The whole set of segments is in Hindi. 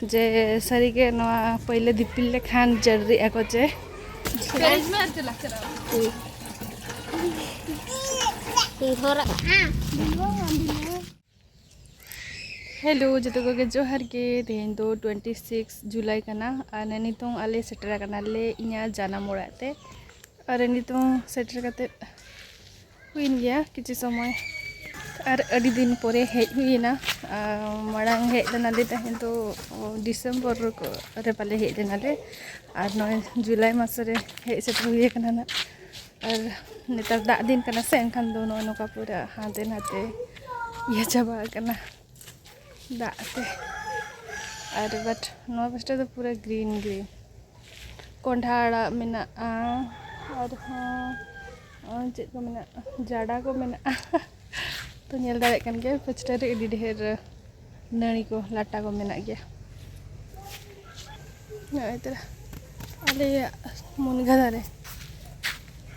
जे सारी के पहले दिपिल लेखान जर्री को चे हेलो जो को जोहार के तेहन दो 26 जुलाई कना और नितों आले सेटर कना ले इना जानाम ओड़ाते और नितों सेटर कते हुइन गया किछि समय और अड़ी दिन परे हेज हुईना मांग हेज लेनाले तहें तो डिसेम्बर रे पाले हेज लेनाले और नय जुलाई मास रे हेज सेटर हुई कना ना और नेतार दाग दिन कना से एनखान दो नय नोका पूरा हाते नाते ये चाबा कना दाते और बट नवा पास्टा तो पूरा ग्रीन ग्रीन कोंढा आड़ा मेना और चेक को मेना जाड़ा को मेना तो नेल दाड़े कन गया पास्टा रे एडी ढेर नड़ी को लाटा को मेना गया नय तरा आले मुनगा दारे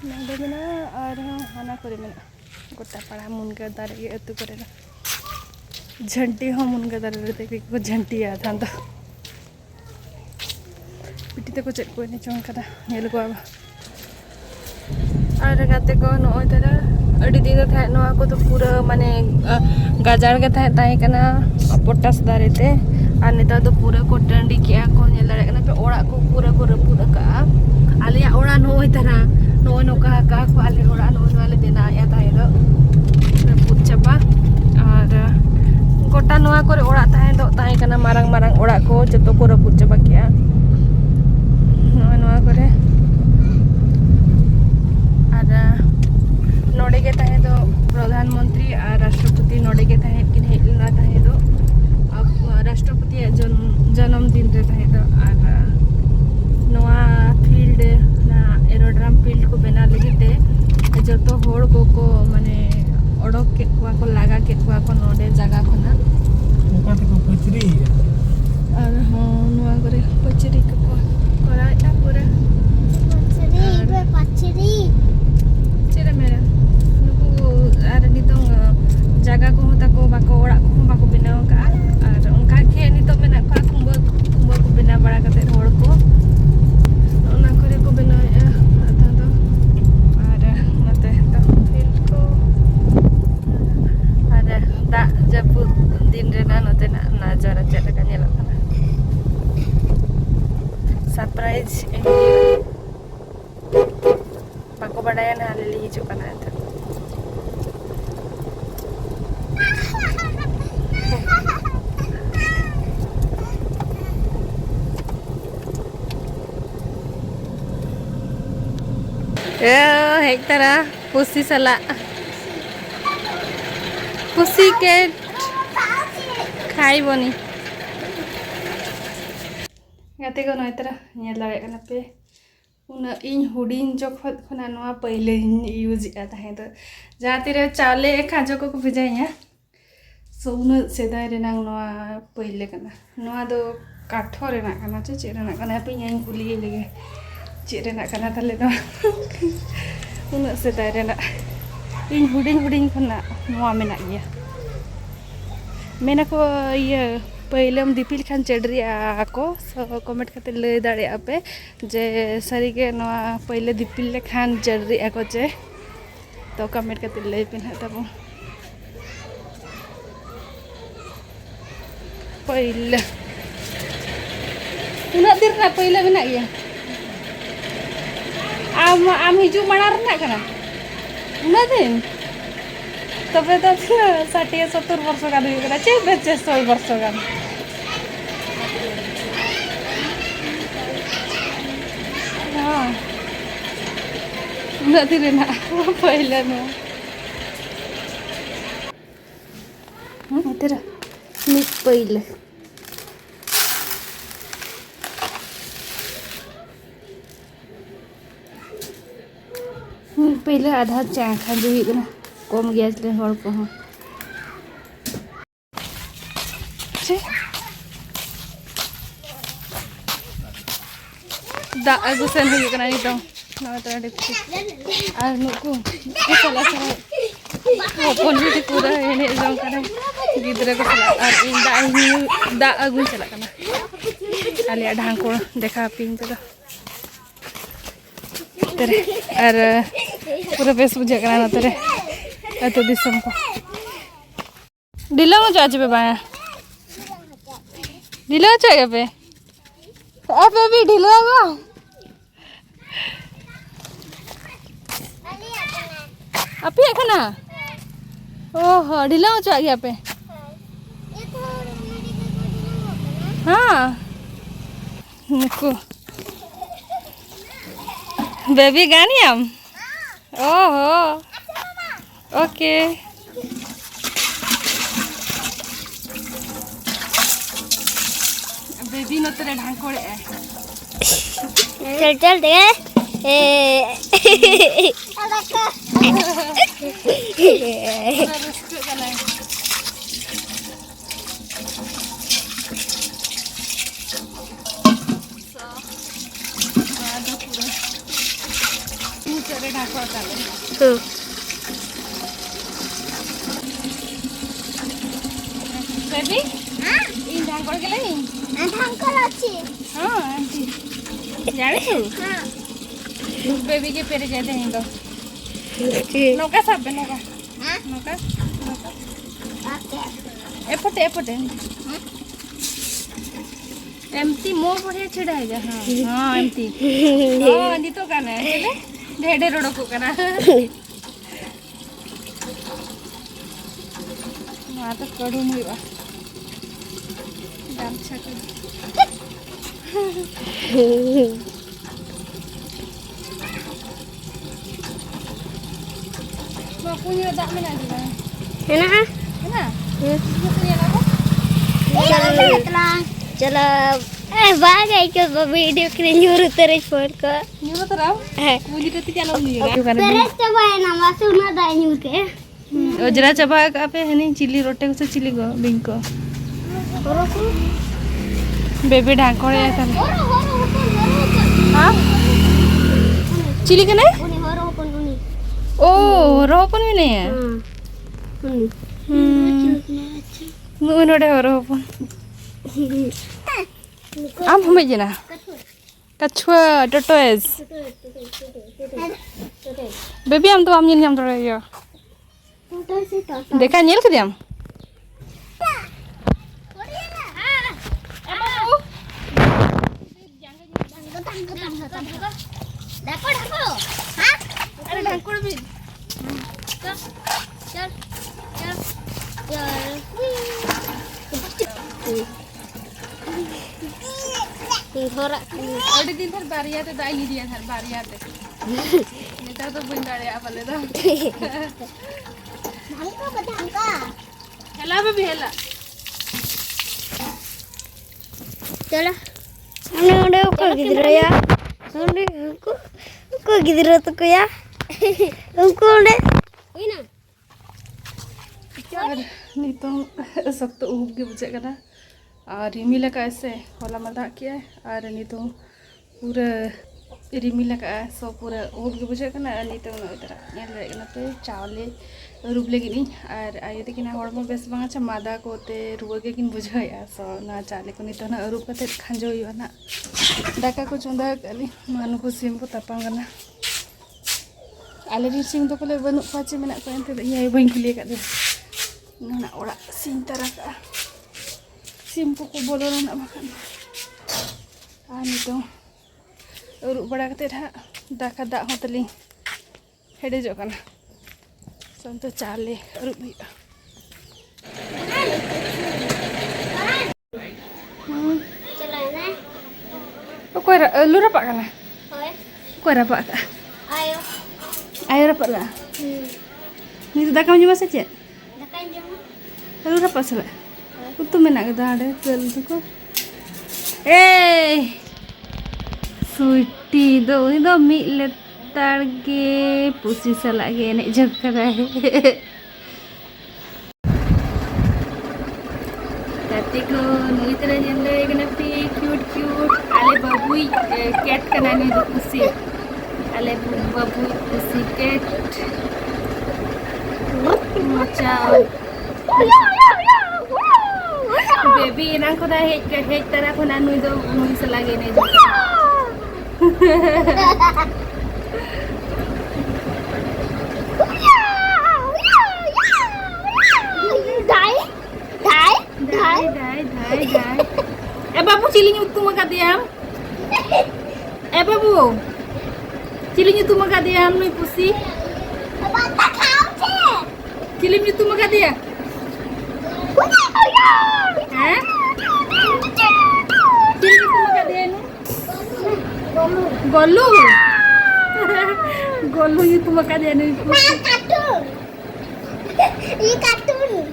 नडे मेना और हाना करे मेना गोटा पाड़ा मुनगा दारे के अतु करे ना झंटी हो मुनगा दारे रे को झंटी आ था तो पिटी ते को चेक को ने चों कदा नेल को अब और गाते को नय तरा अड़ी दिन था नवा को तो पूरा माने गाजार के था कना पोटास दारे ते और नेता तो पूरा को टंडी किया को नेल दारे कना पे ओड़ा को पूरा को रपुद का आले ओड़ा नय तरा नय नोका का को आले ओड़ा नय वाले देना या था दो रपुद चापा और गोटा नवा करे ओड़ा था कना मारंग मारंग ओड़ा को जतो को रपुद चापा किया नवा करे नोड़े के तहे तो प्रधानमंत्री और राष्ट्रपति नोड़े के तहे किन हेलना तहे तो अब राष्ट्रपति जन्मदिन रे तहे तो और नवा फील्ड ना एरोड्राम फील्ड को बना लगी ते जतो होड़ को माने ओडक के को लगा के को नोड़े जगह खना ओका ते को पचरी और नवा करे पचरी को कराया पूरा पचरी चेरा मेरा और नितों जगह को ताको बाको ओड़ा को बाको बनाव का और उनका के नितो मेना का कुंबा को बना बड़ा कते होड़ को ओना करे को बनाया आता तो और नते तो फील्ड को और दा जब दिन रे ना नते ना नजारा चेरा का नेला kana सरप्राइज बाको बड़ाया ना ले ली जो kana था एक तरह पुसी सला पुसी के खाई बनी गाते को नय तरह नेल दाड़े कना पे उना इन हुडिन जखत खना नवा पहले यूज आ ताहे तो जहाँ तीरे चाले खाजो को भेजाया सो उन सेदाय रेना नवा पहले कना नवा दो काठो रेना कना चे रेना कना पे इन कुली लगे चे रेना कना तले तो उन सेदाय रेना इन हुडिन खना नवा मेना गया मेना को ये पहले दिपिल खान चेडरी आको सो कमेंट करते ले दाड़े पे जे सारी के नवा पहले दिपिल खान चेडरी आको चे तो कमेंट करते ले पे ना तब पहले उना दिन ना पहले मेना गया आम हिजू माणार ना कना उना दिन तबे तो 60-70 वर्ष का हुई करा चे 100 वर्ष का हाँ नदी रे ना पहले नो तेरा मिस पहले पहले आधा चा खा जो हुई ना कम गैस ले हर को दा आगु सेन हुई कना नितो ना तो डेप्टी और नुकु चला चला ओपन भी पूरा एने जंग कना गिद्रे को चला और इन दा आगु चला कना आलिया ढांग को देखा पिंग पे तेरे और पूरा बेस बुझे करना तेरे अतो दिसम को दिला मजा आज पे बाया दिला चाहिए पे अब भी ढीला हुआ अभी है खाना ओह ढीला हो चाहिए पे हाँ नुको बेबी गानी हम ओहो ओके बेबी न तेरे ढंग कोड़े चल चल दे बेबी इन ढंग कोड़ के ले ढंकल अच्छी हाँ आंटी जाने तू बेबी के पेरे जाते हैं तो नौका सब नौका नौका नौका एपटे एपटे एमती मो बढ़िया छिड़ा है जा हाँ हाँ एमती हाँ नी तो करना है चले ढेर रोड को करना माँ तो कड़ू मुई बा दाम छक mau punya tak mana juga enak enak punya apa चलो बाग आई के वीडियो के न्यूर तेरे फोन को nyuruh terang punya tadi channel ni juga तेरे coba ना masuk ना दा न्यूर के ojra coba apa ini chili rote ko chili go bingko baby ढांकोड़े है था हाँ chili के नहीं ओ रोपन भी नहीं है मुनोड़े हो रोपन आम हमें जना कछुआ टोटोएस बेबी हम तो आम नहीं हम थोड़ा यो देखा नील के दिया अरे ढांकोड़ भी चल चल चल थोड़ा अड़ी दिन थर बारिया ते दाई दिया थर बारिया ते नेता तो बंदाड़े आ वाले तो ढंका हेला बेबी हेला चलो हमने उन्हें को गिदरा या हमने को गिदरा तो को या उनको उन्हें हुई ना और नहीं तो सब तो उब के बुझे करना और रिमिल का ऐसे होला मदा किया है और नहीं तो पूरा रिमिल का सब पूरा उब के बुझे करना नहीं तो इधर ये लेना तो चावले रूप लेकिन और आये तो कि ना हॉर्मोन बेस बांगा चा मादा को ते रुआ के किन बुझे या सो ना चाले को नहीं तो ना रूप का ते खंजो ही ना डाका को चुंदा कली मानु को सिम को तपांग करना आले सिम तो कोले बनु पाचे में ना को एंते ये बन खुले कर दे ना ओड़ा सिम तरह का सिम को बोलो ना बखान आनी तो रूप बड़ा कते था दाका दा होतली हेडे जो करना संतो चाले रूप भी चलो ना कोई लू रपा करना होए कोई रपा का आयो ayo rapat lah ni tu dah kamu jual saja Dakan jom lalu rapat salah itu menak kita ada tel tu ko sweetie do ni do mi letar ke pusi salah ke nek jog kara hai tapi ko ni terus nyanda kena pi cute ale babui cat kana ni do pusi ale babu pusi cat macam baby इनांग को हेज तरह को ना नुई से लगे नहीं जो ढाई ए बाबू चिली nyutu maka diam eh babu चिली nyutu maka diam nui pusi चिली nyutu maka dia Hah? Cilik itu maka dia nu? Golu. Golu itu maka dia nu. Kartun. Ini kartun.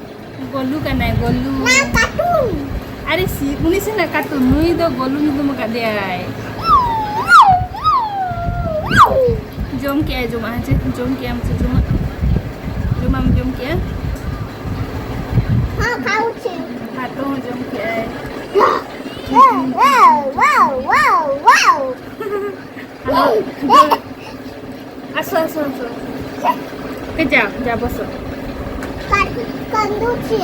Golu kan ya golu. Kartun. Ada sih, ini sih nak kartun nu itu golu itu maka dia. Jom kia jom aja, jom kia macam jom kia. Kau sih. Patung jom kia. Wow. Asal. Kejap, bosok. Kanduci.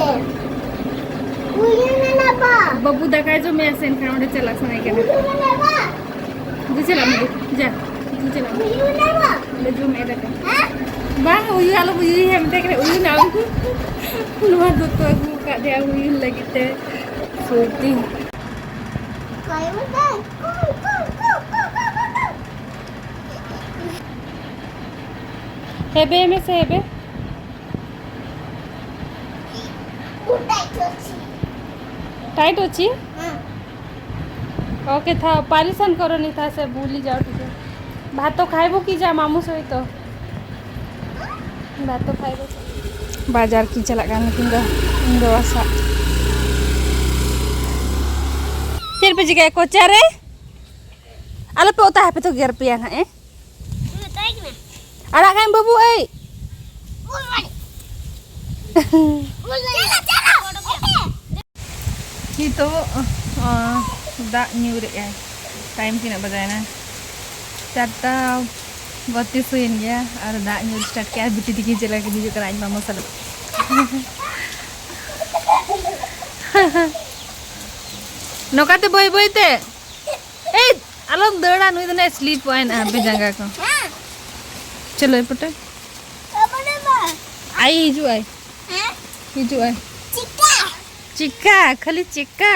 Uyunan apa? Babu dah kaya jom ya sen kan udah celak sana ikan. Uyunan apa? Udah celak babu, ja. Udah celak. Uyunan apa? Udah jom ada kan. Hah? Bang, uyu kalau uyu yang penting uyu nam. Luar tu aku kat dia uyu lagi teh. Sorti. Kau betul. Hebe में से हेबे टाइट होची ओके था पारिशन करो नहीं था से भूली जाओ टीचर भात तो खाइबो की जा मामू सहित तो भात तो खाइबो बाजार की चला गाना किंगा इंदो आसा फिर पे जगह को चारे आलो पे होता है पे तो गिर पिया ना ए anak kan babu itu dak nyuri ya time tina bagaimana 4:32 huin ya ada dak nyuri start kiya biti dikit je lagi biju kerain mama salam nokate boy te alom dada nui dana sleep point be jangga ko चलो पुटे आई हिजू आई चिक्का खाली चिक्का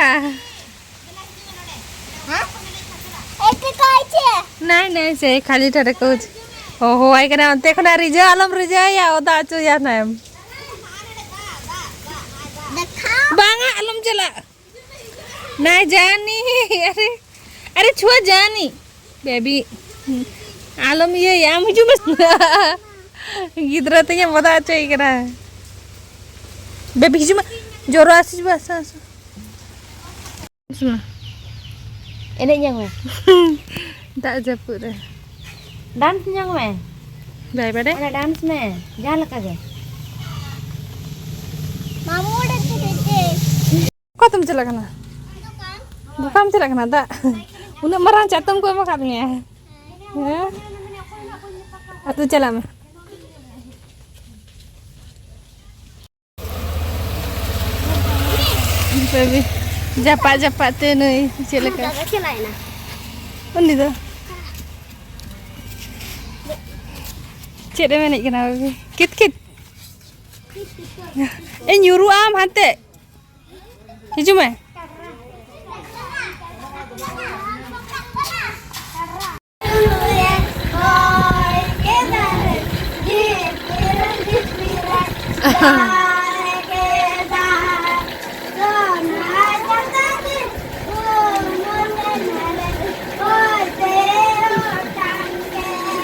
नहीं से खाली ठरे कुछ हो आई कना अंते खना रिजा आलम रिजा या ओदा चो या नाम बांगा आलम चला नहीं जानी अरे छुआ जानी बेबी आलम ये या मुझे बस गिदरा ते yang moda cuy kena bebi cuma joro asis bahasa semua Ini yang mana? tak japur dah Dance yang mana? baik pada Ada dance में jangan lagi Mamu udah sedih kau tuh celak kena bukan celak kena tak untuk merang catum kau makanya ya atau jalan baby japak tu nih silakan undi tu cik dah menik kena baby kit nyuruh am hati hijau mah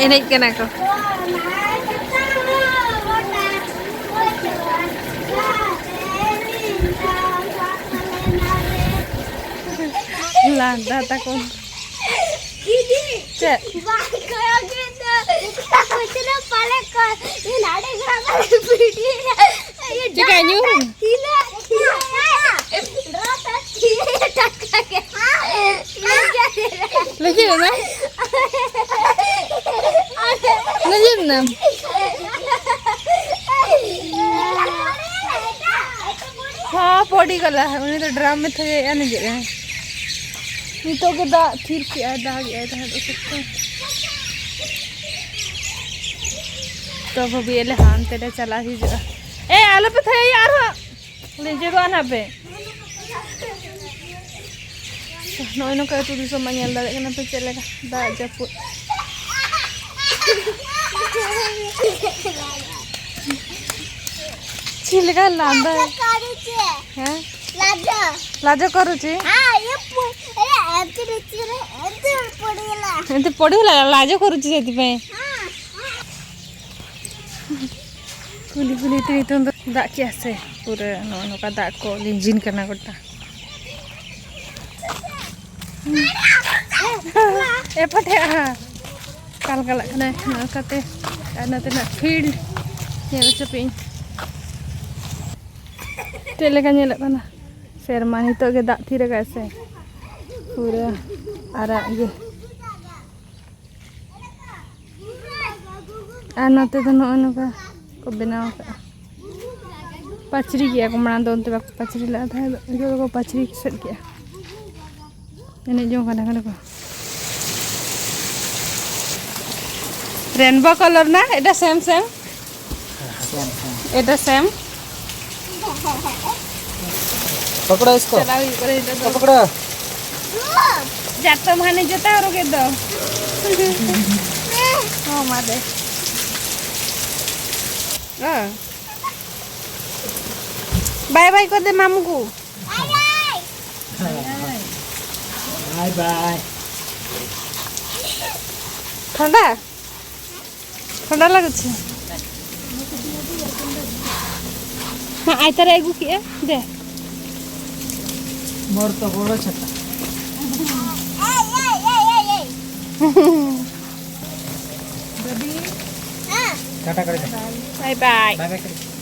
enak kena kau lah dah takut cek kayak gitu aku sudah paling ini ada gambar video jika nyuruh lagi mana lagi mana हाँ उड़ी गला उन्हें तो ड्राम में थे आने जे नितो के दा थीर के दाग ए दा सकते तो वो भी ले हां तेरे चला ही जरा ए आलो पे थे यार ले जे को आना पे नोय नो का तू दिसो माnyal दा कना पे चलेगा दा जपु चिलका लांदा हैं लाजो करूची एते पड़ीला लाजो करूची सेति पे कुली कुली ती तो दा किया से पूरे नो का दा को इंजिन करना गोटा ए पटे हां काल काल कने कते नते ना फील्ड नेल चपिंग तेले का नेल कना सेरमा नितो के दा थी रगा से पूरा आरा ये नते तो नो का को बनाओ का पचरी किया को मना दोनते बाक पचरी ला था जो को पचरी सेट किया एने जो कना को रेनबो कलर ना एटा सेम सेम एटा सेम पकड़ो इसको चलाओ ये करे इधर पकड़ो जाता माने जता और के दो हां मादे बाय बाय कर दे मामू को बाय बाय ठंडा ठंडा लागुଛି हां आइ तारे एगु के दे मोर तो बड़ो छता बेबी टाटा कर दे बाय बाय बाय बाय कर